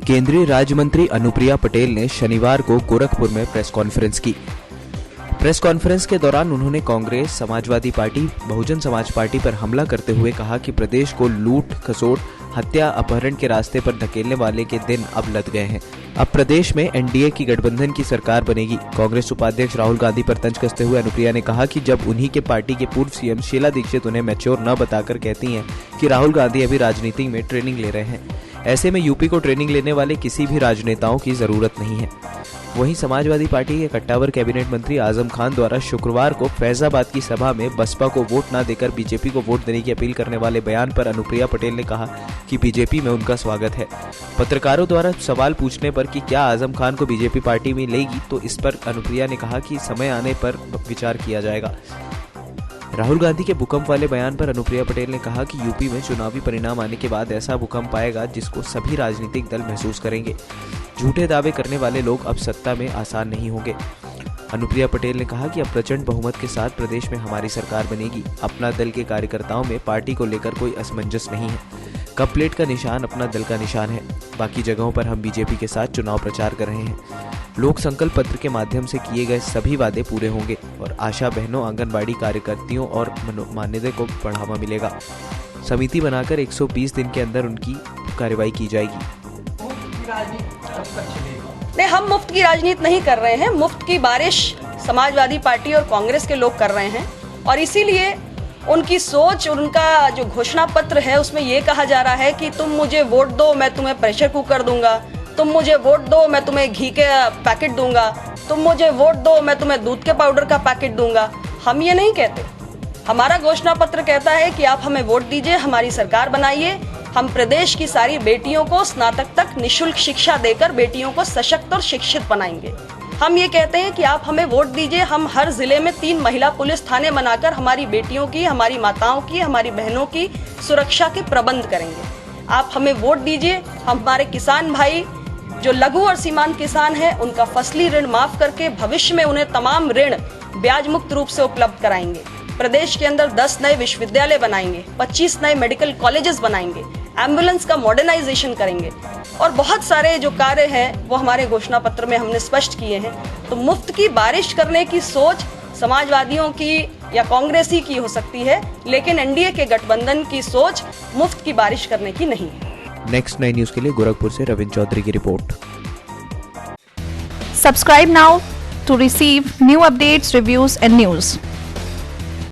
केंद्रीय राज्य मंत्री अनुप्रिया पटेल ने शनिवार को गोरखपुर में प्रेस कॉन्फ्रेंस की। प्रेस कॉन्फ्रेंस के दौरान उन्होंने कांग्रेस, समाजवादी पार्टी, बहुजन समाज पार्टी पर हमला करते हुए कहा कि प्रदेश को लूट, खसोट, हत्या, अपहरण के रास्ते पर धकेलने वाले के दिन अब लद गए हैं। अब प्रदेश में एनडीए की गठबंधन की सरकार बनेगी। कांग्रेस उपाध्यक्ष राहुल गांधी पर तंज कसते हुए अनुप्रिया ने कहा कि जब उन्हीं के पार्टी के पूर्व सीएम शीला दीक्षित उन्हें मैच्योर न बताकर कहती हैं कि राहुल गांधी अभी राजनीति में ट्रेनिंग ले रहे हैं, ऐसे में यूपी को ट्रेनिंग लेने वाले किसी भी राजनेताओं की जरूरत नहीं है। वहीं समाजवादी पार्टी के कट्टावर कैबिनेट मंत्री आजम खान द्वारा शुक्रवार को फैजाबाद की सभा में बसपा को वोट न देकर बीजेपी को वोट देने की अपील करने वाले बयान पर अनुप्रिया पटेल ने कहा कि बीजेपी में उनका स्वागत है। पत्रकारों द्वारा सवाल पूछने पर कि क्या आजम खान को बीजेपी पार्टी में लेगी, तो इस पर अनुप्रिया ने कहा कि समय आने पर विचार किया जाएगा। राहुल गांधी के भूकंप वाले बयान पर अनुप्रिया पटेल ने कहा कि यूपी में चुनावी परिणाम आने के बाद ऐसा भूकंप आएगा जिसको सभी राजनीतिक दल महसूस करेंगे। झूठे दावे करने वाले लोग अब सत्ता में आसान नहीं होंगे। अनुप्रिया पटेल ने कहा कि अब प्रचंड बहुमत के साथ प्रदेश में हमारी सरकार बनेगी। अपना दल के कार्यकर्ताओं में पार्टी को लेकर कोई असमंजस नहीं है। कप प्लेट का निशान अपना दल का निशान है। बाकी जगहों पर हम बीजेपी के साथ चुनाव प्रचार कर रहे हैं। लोक संकल्प पत्र के माध्यम से किए गए सभी वादे पूरे होंगे और आशा बहनों, आंगनबाड़ी कार्यकर्तियों और मान्यता को बढ़ावा मिलेगा। समिति बनाकर 120 दिन के अंदर उनकी कार्रवाई की जाएगी। नहीं, हम मुफ्त की राजनीति नहीं कर रहे हैं। मुफ्त की बारिश समाजवादी पार्टी और कांग्रेस के लोग कर रहे हैं और इसीलिए उनकी सोच और उनका जो घोषणा पत्र है उसमें ये कहा जा रहा है कि तुम मुझे वोट दो, मैं तुम्हें प्रेशर कुकर दूंगा। तुम मुझे वोट दो, मैं तुम्हें घी के पैकेट दूंगा। तुम मुझे वोट दो, मैं तुम्हें दूध के पाउडर का पैकेट दूंगा। हम ये नहीं कहते। हमारा घोषणा पत्र कहता है कि आप हमें वोट दीजिए, हमारी सरकार बनाइए। हम प्रदेश की सारी बेटियों को स्नातक तक निःशुल्क शिक्षा देकर बेटियों को सशक्त और शिक्षित बनाएंगे। हम ये कहते हैं कि आप हमें वोट दीजिए, हम हर जिले में 3 महिला पुलिस थाने बनाकर हमारी बेटियों की, हमारी माताओं की, हमारी बहनों की सुरक्षा के प्रबंध करेंगे। आप हमें वोट दीजिए, हमारे किसान भाई जो लघु और सीमांत किसान हैं उनका फसली ऋण माफ करके भविष्य में उन्हें तमाम ऋण ब्याज मुक्त रूप से उपलब्ध कराएंगे। प्रदेश के अंदर 10 नए विश्वविद्यालय बनाएंगे, 25 नए मेडिकल कॉलेजेस बनाएंगे, एम्बुलेंस का मॉडर्नाइजेशन करेंगे और बहुत सारे जो कार्य हैं वो हमारे घोषणा पत्र में हमने स्पष्ट किए हैं। तो मुफ्त की बारिश करने की सोच समाजवादियों की या कांग्रेसी की हो सकती है, लेकिन एनडीए के गठबंधन की सोच मुफ्त की बारिश करने की नहीं है। नेक्स्ट 9 न्यूज के लिए गोरखपुर से रविंद्र चौधरी की report. Subscribe now to receive new updates, reviews and news.